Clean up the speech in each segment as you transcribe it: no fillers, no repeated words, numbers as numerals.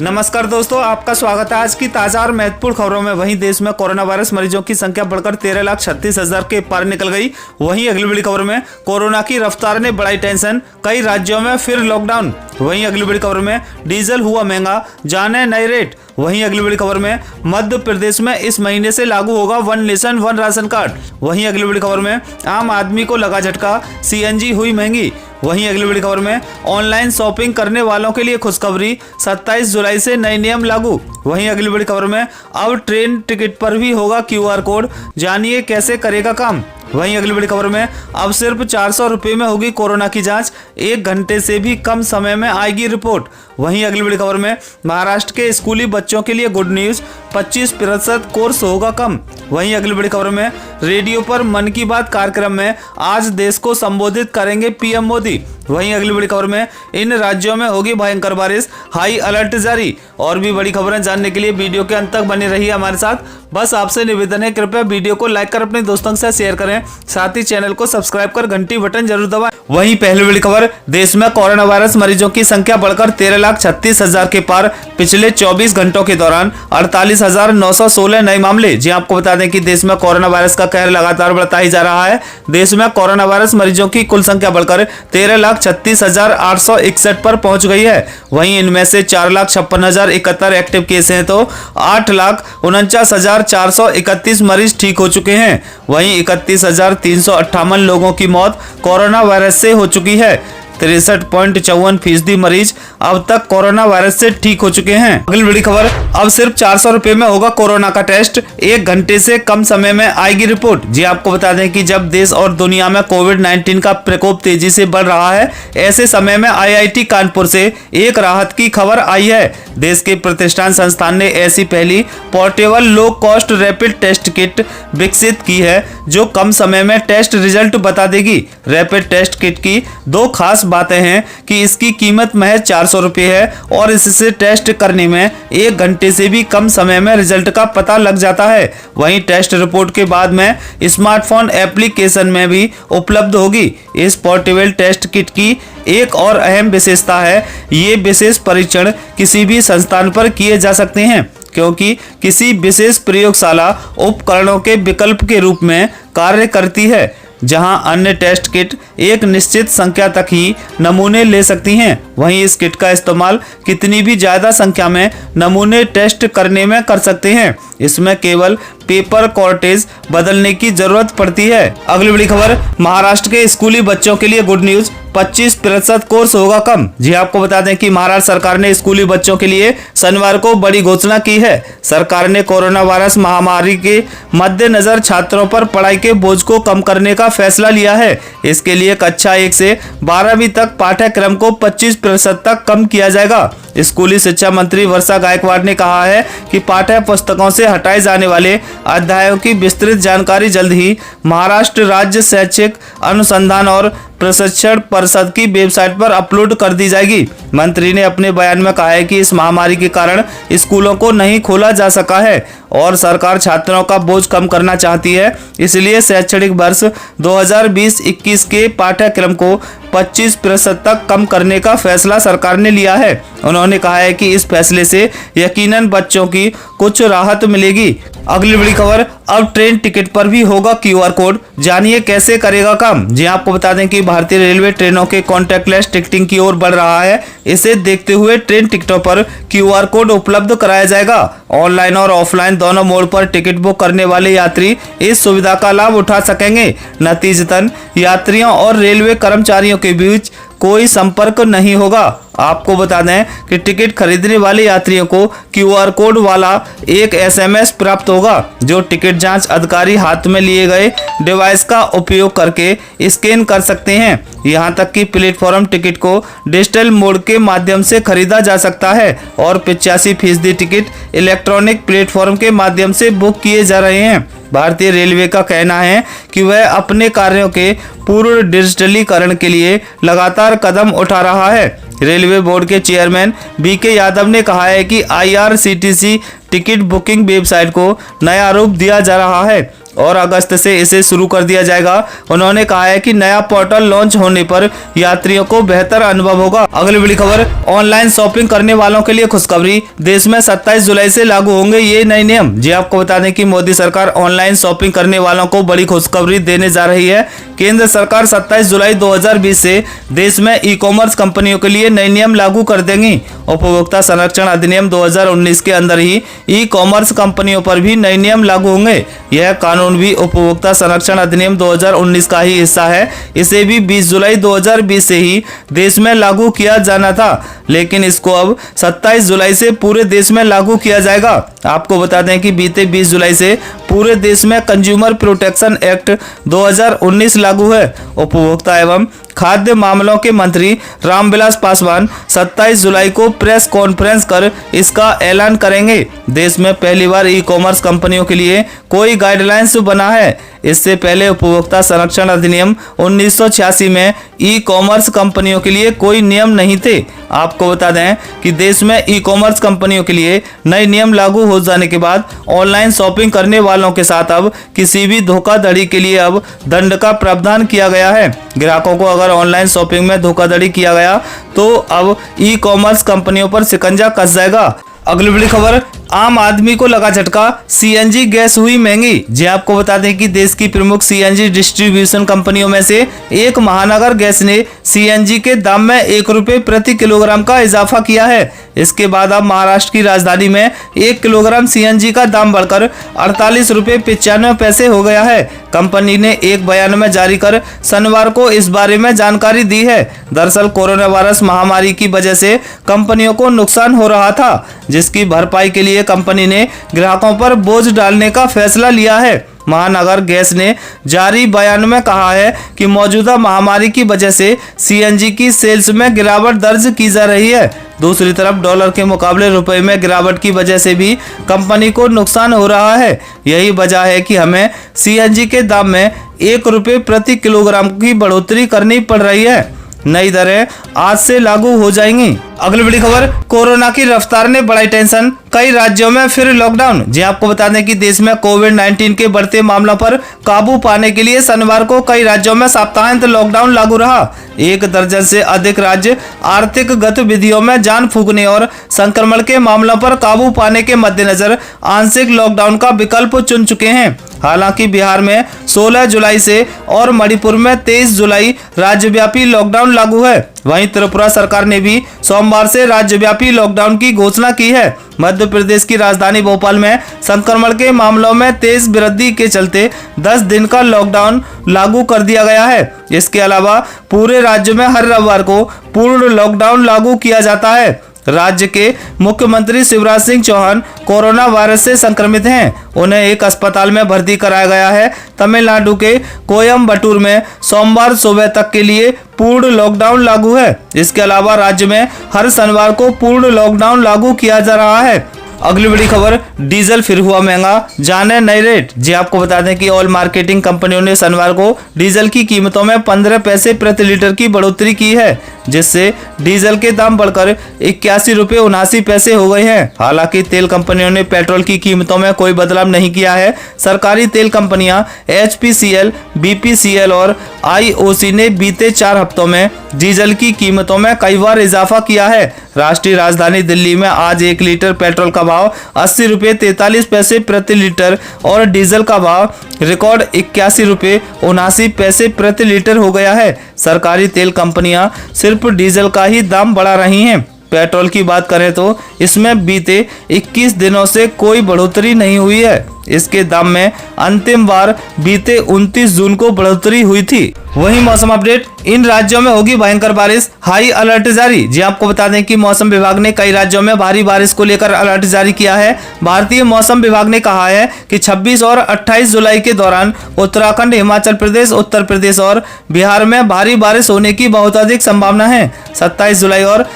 नमस्कार दोस्तों, आपका स्वागत है आज की ताजा और महत्वपूर्ण खबरों में। वहीं देश में कोरोना वायरस मरीजों की संख्या बढ़कर 13,36,000 के पार निकल गई। वहीं अगली बड़ी खबर में कोरोना की रफ्तार ने बढ़ाई टेंशन, कई राज्यों में फिर लॉकडाउन। वहीं अगली बड़ी खबर में डीजल हुआ महंगा, जाने नए रेट। वहीं अगली बड़ी खबर में मध्य प्रदेश में इस महीने से लागू होगा one nation one ration card. वहीं अगली बड़ी खबर में आम आदमी को लगा झटका, सीएनजी हुई महंगी। वहीं अगली बड़ी खबर में ऑनलाइन शॉपिंग करने वालों के लिए खुशखबरी, 27 जुलाई से नए नियम लागू। वहीं अगली बड़ी खबर में अब ट्रेन टिकट पर भी होगा क्यूआर कोड, जानिए कैसे करेगा काम। वहीं अगली बड़ी खबर में अब सिर्फ 400 रुपये में होगी कोरोना की जांच, 1 घंटे से भी कम समय में आएगी रिपोर्ट। वहीं अगली बड़ी खबर में महाराष्ट्र के स्कूली बच्चों के लिए गुड न्यूज, 25% कोर्स होगा कम। वहीं अगली बड़ी खबर में रेडियो पर मन की बात कार्यक्रम में आज देश को संबोधित करेंगे पीएम मोदी। वहीं अगली बड़ी खबर में इन राज्यों में होगी भयंकर बारिश, हाई अलर्ट जारी। और भी बड़ी खबरें जानने के लिए वीडियो के अंत तक बने रहिए हमारे साथ। बस आपसे निवेदन है, कृपया वीडियो को लाइक कर अपने दोस्तों के साथ शेयर करें, साथ ही चैनल को सब्सक्राइब कर घंटी बटन जरूर दबाएं। वहीं पहली बड़ी खबर, देश में कोरोना वायरस मरीजों की संख्या बढ़कर 13,36,000 के पार। पिछले 24 घंटों के दौरान 48,916 नए मामले। जी आपको बता दें कि देश में कोरोना वायरस का कहर लगातार बढ़ता ही जा रहा है। देश में कोरोना वायरस मरीजों की कुल संख्या बढ़कर 13,36,861 पर पहुंच गई है। वहीं इनमें से 4,56,071 एक्टिव केस हैं तो 8,49,431 मरीज ठीक हो चुके हैं। वहीं 31,358 लोगों की मौत कोरोना वायरस से हो चुकी है। 63.54% मरीज अब तक कोरोना वायरस से ठीक हो चुके हैं। अगली बड़ी खबर, अब सिर्फ 400 रुपए में होगा कोरोना का टेस्ट, 1 घंटे से कम समय में आएगी रिपोर्ट। जी आपको बता दें कि जब देश और दुनिया में कोविड-19 का प्रकोप तेजी से बढ़ रहा है, ऐसे समय में आईआईटी कानपुर से एक राहत की खबर आई है। देश के प्रतिष्ठान संस्थान ने ऐसी पहली portable low cost rapid test kit विकसित की है जो कम समय में टेस्ट रिजल्ट बता देगी। रैपिड टेस्ट किट की 2 खास बातें हैं कि इसकी कीमत महज 400 रुपये है और इससे टेस्ट करने में 1 घंटे से भी कम समय में रिजल्ट का पता लग जाता है। वहीं टेस्ट रिपोर्ट के बाद में स्मार्टफोन एप्लीकेशन में भी उपलब्ध होगी। इस पोर्टेबल टेस्ट किट की एक और अहम विशेषता है, ये विशेष परीक्षण किसी भी संस्थान पर किए जा सकते हैं क्योंकि किसी विशेष प्रयोगशाला उपकरणों के विकल्प के रूप में कार्य करती है, जहां अन्य टेस्ट किट एक निश्चित संख्या तक ही नमूने ले सकती हैं। वहीं इस किट का इस्तेमाल कितनी भी ज्यादा संख्या में नमूने टेस्ट करने में कर सकते हैं। इसमें केवल पेपर कॉर्टेज बदलने की जरूरत पड़ती है। अगली बड़ी खबर, महाराष्ट्र के स्कूली बच्चों के लिए गुड न्यूज, 25% कोर्स होगा कम। जी आपको बता दें कि महाराष्ट्र सरकार ने स्कूली बच्चों के लिए शनिवार को बड़ी घोषणा की है। सरकार ने कोरोना वायरस महामारी के मद्देनजर छात्रों पर पढ़ाई के बोझ को कम करने का फैसला लिया है। इसके लिए कक्षा 1 से 12वीं तक पाठ्यक्रम को 25% तक कम किया जाएगा। स्कूली शिक्षा मंत्री वर्षा गायकवाड़ ने कहा है कि पाठ्य पुस्तकों से हटाए जाने वाले अध्यायों की विस्तृत जानकारी जल्द ही महाराष्ट्र राज्य शैक्षिक अनुसंधान और प्रशिक्षण परिषद की वेबसाइट पर अपलोड कर दी जाएगी। मंत्री ने अपने बयान में कहा है कि इस महामारी के कारण स्कूलों को नहीं खोला जा सका है और सरकार छात्रों का बोझ कम करना चाहती है, इसलिए शैक्षणिक वर्ष 2020-21 के पाठ्यक्रम को 25% तक कम करने का फैसला सरकार ने लिया है। उन्होंने कहा है कि इस फैसले से यकीनन बच्चों की कुछ राहत मिलेगी। अगली बड़ी खबर, अब ट्रेन टिकट पर भी होगा क्यूआर कोड, जानिए कैसे करेगा काम। जी आपको बता दें कि भारतीय रेलवे ट्रेनों के कॉन्टैक्टलेस टिकटिंग की ओर बढ़ रहा है। इसे देखते हुए ट्रेन टिकटों पर क्यूआर कोड उपलब्ध कराया जाएगा। ऑनलाइन और ऑफलाइन दोनों मोड पर टिकट बुक करने वाले यात्री इस सुविधा का लाभ उठा सकेंगे। नतीजतन यात्रियों और रेलवे कर्मचारियों के बीच कोई संपर्क नहीं होगा। आपको बता दें कि टिकट खरीदने वाले यात्रियों को क्यूआर कोड वाला एक एसएमएस प्राप्त होगा जो टिकट जांच अधिकारी हाथ में लिए गए डिवाइस का उपयोग करके स्कैन कर सकते हैं। यहां तक कि प्लेटफॉर्म टिकट को डिजिटल मोड के माध्यम से खरीदा जा सकता है और 85% टिकट इलेक्ट्रॉनिक प्लेटफॉर्म के माध्यम से बुक किए जा रहे हैं। भारतीय रेलवे का कहना है कि वह अपने कार्यों के पूर्ण डिजिटलीकरण के लिए लगातार कदम उठा रहा है। रेलवे बोर्ड के चेयरमैन बीके यादव ने कहा है कि आईआरसीटीसी टिकट बुकिंग वेबसाइट को नया रूप दिया जा रहा है। और अगस्त से इसे शुरू कर दिया जाएगा। उन्होंने कहा है कि नया पोर्टल लॉन्च होने पर यात्रियों को बेहतर अनुभव होगा। अगली बड़ी खबर, ऑनलाइन शॉपिंग करने वालों के लिए खुशखबरी, देश में 27 जुलाई से लागू होंगे ये नए नियम। जी आपको बता दें कि मोदी सरकार ऑनलाइन शॉपिंग करने वालों को बड़ी खुशखबरी देने जा रही है। केंद्र सरकार 27 जुलाई 2020 से देश में ई कॉमर्स कंपनियों के लिए नए नियम लागू कर देंगी। उपभोक्ता संरक्षण अधिनियम 2019 के अंदर ही ई कॉमर्स कंपनियों पर भी नए नियम लागू होंगे। यह कानून भी उपभोक्ता संरक्षण अधिनियम 2019 का ही हिस्सा है। इसे भी 20 जुलाई 2020 से ही देश में लागू किया जाना था, लेकिन इसको अब 27 जुलाई से पूरे देश में लागू किया जाएगा। आपको बता दें कि बीते 20 जुलाई से पूरे देश में कंज्यूमर प्रोटेक्शन एक्ट 2019 लागू है। उपभोक्ता एवं खाद्य मामलों के मंत्री रामविलास पासवान 27 जुलाई को प्रेस कॉन्फ्रेंस कर इसका ऐलान करेंगे। देश में पहली बार ई कॉमर्स कंपनियों के लिए कोई गाइडलाइंस बना है। इससे पहले उपभोक्ता संरक्षण अधिनियम 1986 में ई कॉमर्स कंपनियों के लिए कोई नियम नहीं थे। आपको बता दें कि देश में ई कॉमर्स कंपनियों के लिए नए नियम लागू हो जाने के बाद ऑनलाइन शॉपिंग करने वालों के साथ अब किसी भी धोखाधड़ी के लिए अब दंड का प्रावधान किया गया है। ग्राहकों को अगर ऑनलाइन शॉपिंग में धोखाधड़ी किया गया तो अब ई कॉमर्स कंपनियों पर शिकंजा कस जाएगा। अगली बड़ी खबर, आम आदमी को लगा झटका, सीएनजी गैस हुई महंगी। जी आपको बता दें कि देश की प्रमुख सीएनजी डिस्ट्रीब्यूशन कंपनियों में से एक महानगर गैस ने सीएनजी के दाम में 1 रुपये प्रति किलोग्राम का इजाफा किया है। इसके बाद अब महाराष्ट्र की राजधानी में 1 किलोग्राम सीएनजी का दाम बढ़कर 48 रुपये 95 पैसे हो गया है। कंपनी ने एक बयान में जारी कर शनिवार को इस बारे में जानकारी दी है। दरअसल कोरोना वायरस महामारी की वजह से कंपनियों को नुकसान हो रहा था, जिसकी भरपाई के लिए कंपनी ने ग्राहकों पर बोझ डालने का फैसला लिया है। महानगर गैस ने जारी बयान में कहा है कि मौजूदा महामारी की वजह से सीएनजी की सेल्स में गिरावट दर्ज की जा रही है। दूसरी तरफ डॉलर के मुकाबले रुपए में गिरावट की वजह से भी कंपनी को नुकसान हो रहा है। यही वजह है कि हमें सीएनजी के दाम में 1 रुपये प्रति किलोग्राम की बढ़ोतरी करनी पड़ रही है। नई दरें आज से लागू हो जाएंगी। अगली बड़ी खबर, कोरोना की रफ्तार ने बढ़ाई टेंशन, कई राज्यों में फिर लॉकडाउन। जी आपको बता दें कि देश में कोविड-19 के बढ़ते मामलों पर काबू पाने के लिए शनिवार को कई राज्यों में सप्ताहांत लॉकडाउन लागू रहा। 1 दर्जन से अधिक राज्य आर्थिक गतिविधियों में जान फूंकने और संक्रमण के मामलों पर काबू पाने के मद्देनजर आंशिक लॉकडाउन का विकल्प चुन चुके हैं। हालांकि बिहार में 16 जुलाई से और मणिपुर में 23 जुलाई राज्यव्यापी लॉकडाउन लागू है। वहीं त्रिपुरा सरकार ने भी सोमवार से राज्यव्यापी लॉकडाउन की घोषणा की है। मध्य प्रदेश की राजधानी भोपाल में संक्रमण के मामलों में तेज वृद्धि के चलते 10 दिन का लॉकडाउन लागू कर दिया गया है। इसके अलावा पूरे राज्य में हर रविवार को पूर्ण लॉकडाउन लागू किया जाता है। राज्य के मुख्यमंत्री शिवराज सिंह चौहान कोरोना वायरस से संक्रमित हैं। उन्हें एक अस्पताल में भर्ती कराया गया है। तमिलनाडु के कोयम्बटूर में सोमवार सुबह तक के लिए पूर्ण लॉकडाउन लागू है। इसके अलावा राज्य में हर शनिवार को पूर्ण लॉकडाउन लागू किया जा रहा है। अगली बड़ी खबर, डीजल फिर हुआ महंगा, जाने नए रेट। जी आपको बता दें कि ऑयल मार्केटिंग कंपनियों ने शनिवार को डीजल की कीमतों में 15 पैसे प्रति लीटर की बढ़ोतरी की है, जिससे डीजल के दाम बढ़कर 81 रुपये 79 पैसे हो गए हैं। हालांकि तेल कंपनियों ने पेट्रोल की कीमतों में कोई बदलाव नहीं किया है। सरकारी तेल कंपनियां HPCL, BPCL और IOC ने बीते 4 हफ्तों में डीजल की कीमतों में कई बार इजाफा किया है। राष्ट्रीय राजधानी दिल्ली में आज 1 लीटर पेट्रोल का भाव 80 रुपये 43 पैसे प्रति लीटर और डीजल का भाव रिकॉर्ड 81 रुपये 79 पैसे प्रति लीटर हो गया है। सरकारी तेल कंपनियां सिर्फ डीजल का ही दाम बढ़ा रही हैं। पेट्रोल की बात करें तो इसमें बीते 21 दिनों से कोई बढ़ोतरी नहीं हुई है। इसके दाम में अंतिम बार बीते 29 जून को बढ़ोतरी हुई थी। वहीं मौसम अपडेट, इन राज्यों में होगी भयंकर बारिश, हाई अलर्ट जारी। जी आपको बता दें कि मौसम विभाग ने कई राज्यों में भारी बारिश को लेकर अलर्ट जारी किया है। भारतीय मौसम विभाग ने कहा है कि 26 और 28 जुलाई के दौरान उत्तराखंड, हिमाचल प्रदेश, उत्तर प्रदेश और बिहार में भारी बारिश होने की बहुत अधिक संभावना है। 27 जुलाई और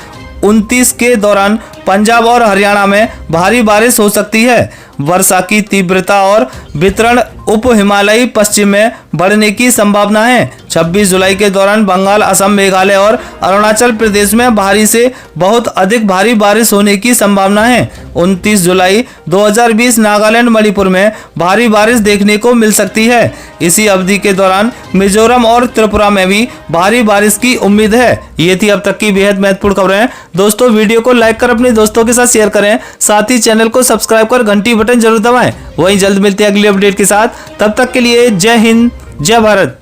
29 के दौरान पंजाब और हरियाणा में भारी बारिश हो सकती है। वर्षा की तीव्रता और वितरण उप हिमालयी पश्चिम में बढ़ने की संभावना है। 26 जुलाई के दौरान बंगाल, असम, मेघालय और अरुणाचल प्रदेश में भारी से बहुत अधिक भारी बारिश होने की संभावना है। 29 जुलाई 2020 नागालैंड, मणिपुर में भारी बारिश देखने को मिल सकती है। इसी अवधि के दौरान मिजोरम और त्रिपुरा में भी भारी बारिश की उम्मीद है। ये थी अब तक की बेहद महत्वपूर्ण खबरें। दोस्तों, वीडियो को लाइक कर अपने दोस्तों के साथ शेयर करें, साथ ही चैनल को सब्सक्राइब कर घंटी बटन जरूर दबाएं। वहीं जल्द मिलते हैं अगली अपडेट के साथ। तब तक के लिए जय हिंद, जय भारत।